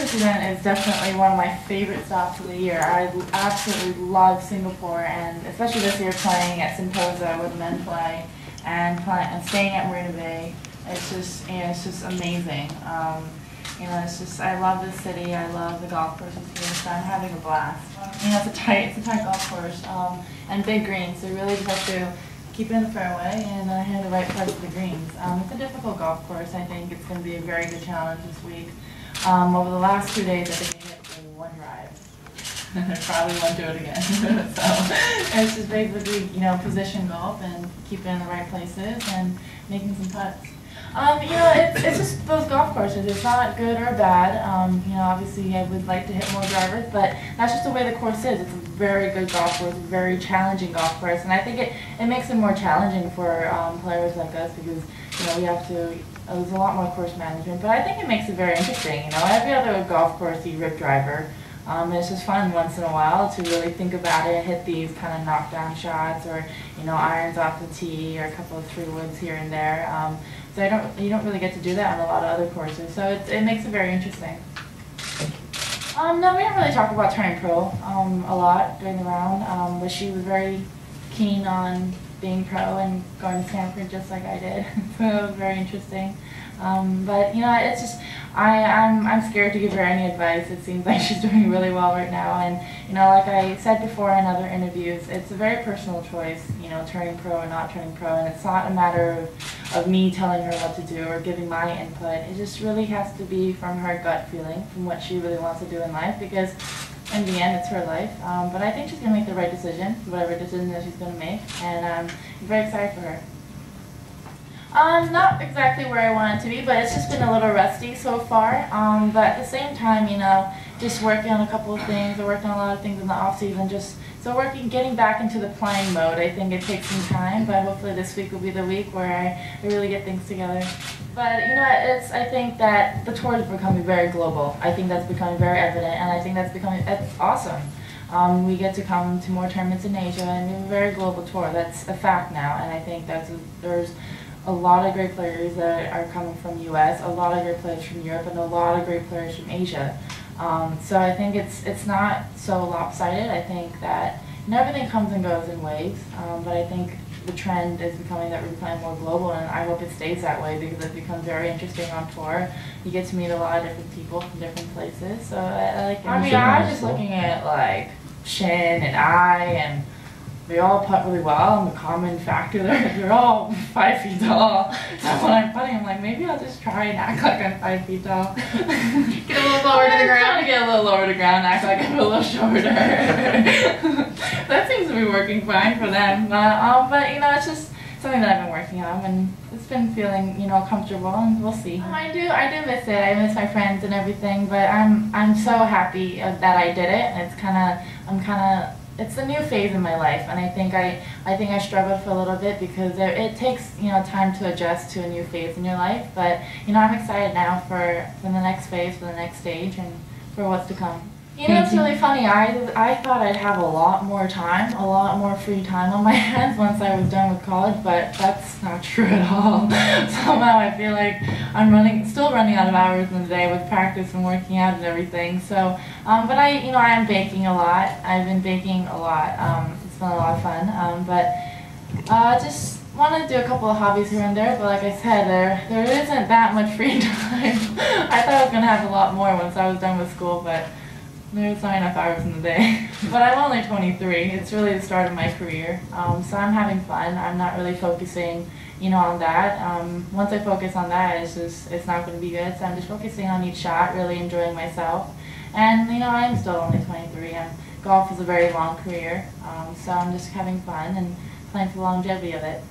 this event is definitely one of my favorite stops of the year. I absolutely love Singapore, and especially this year playing at Sentosa where the men play, and staying at Marina Bay. It's just, it's just amazing. It's just, I love this city. I love the golf courses here, so I'm having a blast. It's a tight golf course, and big greens. So you really just have to keep it in the fairway and hit the right parts of the greens. It's a difficult golf course. I think it's going to be a very good challenge this week. Over the last 2 days, I think I hit one drive. I probably won't do it again. So it's just basically, position golf and keep it in the right places and making some putts. It's just those golf courses. It's not good or bad. Obviously I would like to hit more drivers, but that's just the way the course is. It's a very good golf course, a very challenging golf course, and I think it makes it more challenging for players like us because, we have to, there's a lot more course management, but I think it makes it very interesting. Every other golf course you rip driver. It's just fun once in a while to really think about it, hit these kind of knockdown shots or, irons off the tee or a couple of 3-woods here and there. So you don't really get to do that on a lot of other courses, so it makes it very interesting. No, we didn't really talk about turning pro a lot during the round, but she was very keen on being pro and going to Stanford just like I did, so it was very interesting. But it's just, I'm scared to give her any advice. It seems like she's doing really well right now, and like I said before in other interviews, it's a very personal choice, turning pro or not turning pro, and it's not a matter of me telling her what to do or giving my input. It just really has to be from her gut feeling, from what she really wants to do in life, because in the end it's her life. But I think she's going to make the right decision, whatever decision that she's going to make, and I'm very excited for her. Not exactly where I want it to be, but it's just been a little rusty so far. But at the same time, just working on a couple of things. I worked on a lot of things in the off season. Getting back into the playing mode. I think it takes some time, but hopefully this week will be the week where I really get things together. But I think that the tour is becoming very global. I think that's becoming very evident, and I think that's awesome. We get to come to more tournaments in Asia, and we have a very global tour. That's a fact now, and I think there's a lot of great players that are coming from the U.S., a lot of great players from Europe, and a lot of great players from Asia. So I think it's not so lopsided. I think that everything comes and goes in waves, but I think the trend is becoming that we're becoming more global, and I hope it stays that way because it becomes very interesting on tour. You get to meet a lot of different people from different places, so I like it. I mean, I was just looking at like Shin and I, and they all putt really well, and the common factor there, they're all 5 feet tall. So when I'm putting, I'm like, maybe I'll just try and act like I'm 5 feet tall. Get a little lower to the ground. Trying to get a little lower to the ground, act like I'm a little shorter. That seems to be working fine for them. But it's just something that I've been working on, and it's been feeling, comfortable, and we'll see. I do miss it. I miss my friends and everything, but I'm so happy that I did it. It's a new phase in my life, and I think I struggled for a little bit because it takes time to adjust to a new phase in your life. But I'm excited now for the next phase, for the next stage, and for what's to come. It's really funny. I thought I'd have a lot more time, a lot more free time on my hands once I was done with college, but that's not true at all. Somehow I feel like I'm still running out of hours in the day with practice and working out and everything. So, but I am baking a lot. I've been baking a lot. It's been a lot of fun. But just want to do a couple of hobbies here and there. But like I said, there isn't that much free time. I thought I was gonna have a lot more once I was done with school, but there's not enough hours in the day. But I'm only 23. It's really the start of my career. So I'm having fun. I'm not really focusing, on that. Once I focus on that, it's not going to be good. So I'm just focusing on each shot, really enjoying myself. And, I'm still only 23. Golf is a very long career. So I'm just having fun and playing for the longevity of it.